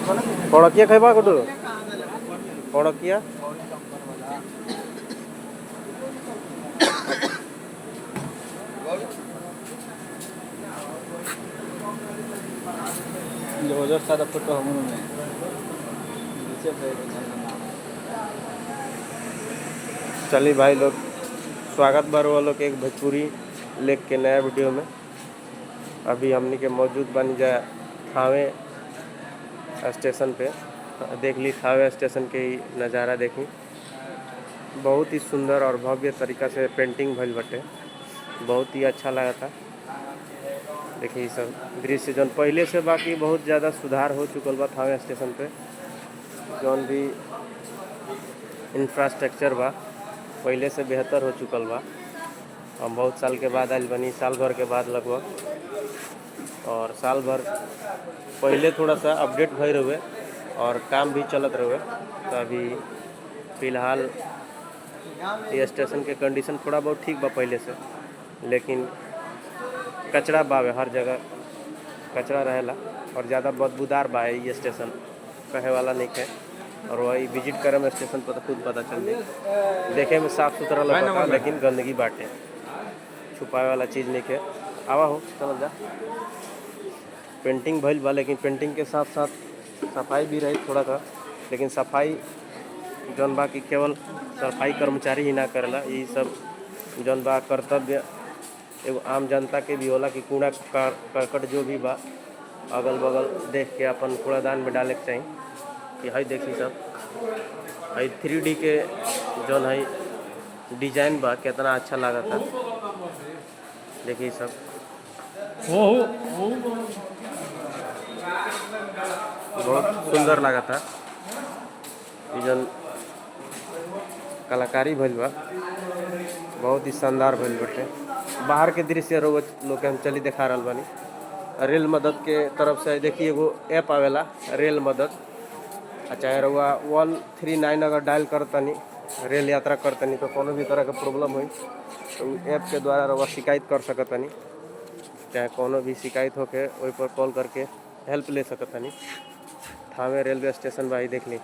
कड़किया खेबा गुडू कड़किया जो सारा फोटो हम चलिए भाई लोग, स्वागत बार वालों के एक भोजपुरी लेक के नया वीडियो में। अभी हमनी के मौजूद बन जाए थावे स्टेशन पे। देख ली थावे स्टेशन के ही नज़ारा देखी, बहुत ही सुंदर और भव्य तरीका से पेंटिंग भइल बटे, बहुत ही अच्छा लगा था। देखिए सब दृश्य जौन पहले से बाकी बहुत ज़्यादा सुधार हो चुकल बा थावे स्टेशन पे। जौन भी इंफ्रास्ट्रक्चर बा पहले से बेहतर हो चुकल बा। हम बहुत साल के बाद आइल बनी, साल भर के बाद लगभग, और साल भर पहले थोड़ा सा अपडेट भई रहे और काम भी चलत रहे। तो अभी फ़िलहाल ये स्टेशन के कंडीशन थोड़ा बहुत ठीक बा पहले से, लेकिन कचरा बावे, हर जगह कचरा रहेला और ज़्यादा बदबूदार बा ये स्टेशन, कहे वाला नहीं है। और वही विजिट करे में स्टेशन पर तो खुद पता चल जाए। देखे में साफ़ सुथरा लगता, लेकिन गंदगी बाटे, छुपाए वाला चीज़ नहीं है। आवा हो चल जा। पेंटिंग भइल बा, लेकिन पेंटिंग के साथ साथ सफाई भी रही थोड़ा सा। लेकिन सफाई जौन बा कि केवल सफाई कर्मचारी ही ना करेला, ये सब जौन बा कर्तव्य एगो आम जनता के भी होला कि कूड़ा करकट जो भी बा अगल बगल देख के अपन कूड़ादान में डाले के चाहिए। कि हई देखी सब हई 3D के जौन हई डिजाइन बा कितना अच्छा लगा था। देखिए सब बहुत सुंदर लगा था। जौन कलाकारी भइल बा बहुत ही शानदार भइल बाटे। बाहर के दृश्य लोग के हम चली दिखा रहा बानी। रेल मदद के तरफ से देखिए एगो ऐप आवेला रेल मदद, चाहे रउआ 139 अगर डायल करतनी रेल यात्रा करतनी तो कोनो भी तरह के प्रॉब्लम हुई तो ऐप के द्वारा रउआ शिकायत कर सकतनी। चाहे कोनो भी शिकायत होके वही पर कॉल करके हेल्प ले सकतनी। थावे रेलवे स्टेशन भाई देख ली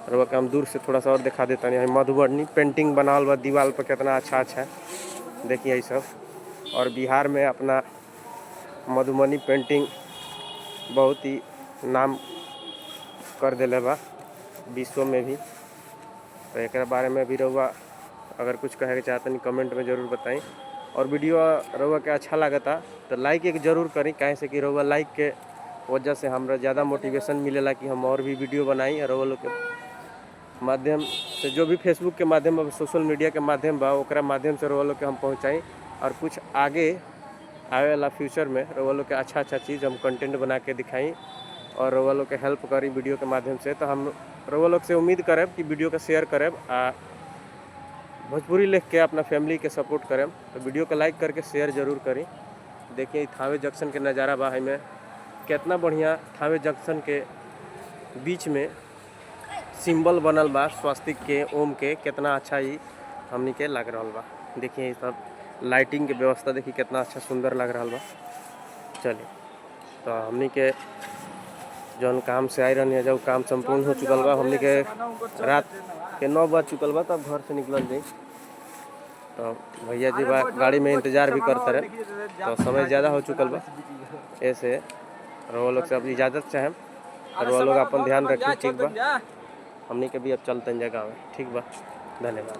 रउआ के हम दूर से थोड़ा सा और दिखा देता नहीं। मधुबनी पेंटिंग बनावल बा दीवार पर, कितना अच्छा है देखिए ये सब। और बिहार में अपना मधुबनी पेंटिंग बहुत ही नाम कर दिले बा विश्व में भी। तो एक बारे में भी रउआ अगर कुछ कहे के चाहतनी कमेंट में ज़रूर बताई। और वीडियो रउआ के अच्छा लगता तो लाइक एक ज़रूर करी, काहे से कि रउआ लाइक के वजह से हमरा ज़्यादा मोटिवेशन मिलेला कि हम और भी वीडियो बनाई। रउआ लोग के माध्यम से जो भी फेसबुक के माध्यम सोशल मीडिया के माध्यम बा ओकरा माध्यम से रउआ लोग के हम पहुँचाई। और कुछ आगे आवे वाला फ्यूचर में रउआ लोग के अच्छा चीज़ हम कंटेंट बना के दिखाई और रउआ लोग के हेल्प करी वीडियो के माध्यम से। तो हम रउआ लोग से उम्मीद करें कि वीडियो के शेयर करें आ भोजपुरी लिख के अपना फैमिली के सपोर्ट करें। तो वीडियो को लाइक करके शेयर जरूर करें। देखिए थावे जंक्शन के नज़ारा बा में कितना बढ़िया। थावे जंक्शन के बीच में सिंबल बनल बा स्वस्तिक के, ओम के, कितना अच्छा ही हमनी के लग रहा बा। देखिए ये सब लाइटिंग के व्यवस्था देखिए कितना अच्छा सुंदर लग रहा बा। चलिए तो हमनी के जौन काम से आई रहनी है जब काम संपूर्ण हो चुकल बा। हमनी के रात के 9 बज चुकल बा तब घर से निकल जाई। तो भैया जी बा गाड़ी में इंतज़ार भी करते रहे, तो समय ज़्यादा हो चुकल बा। ऐसे रउआ लोग से अब इजाज़त चाहें और रउआ लोग अपन ध्यान रखिए, ठीक बा। हमनी के भी अब चलते हैं जगह में, ठीक बा। धन्यवाद।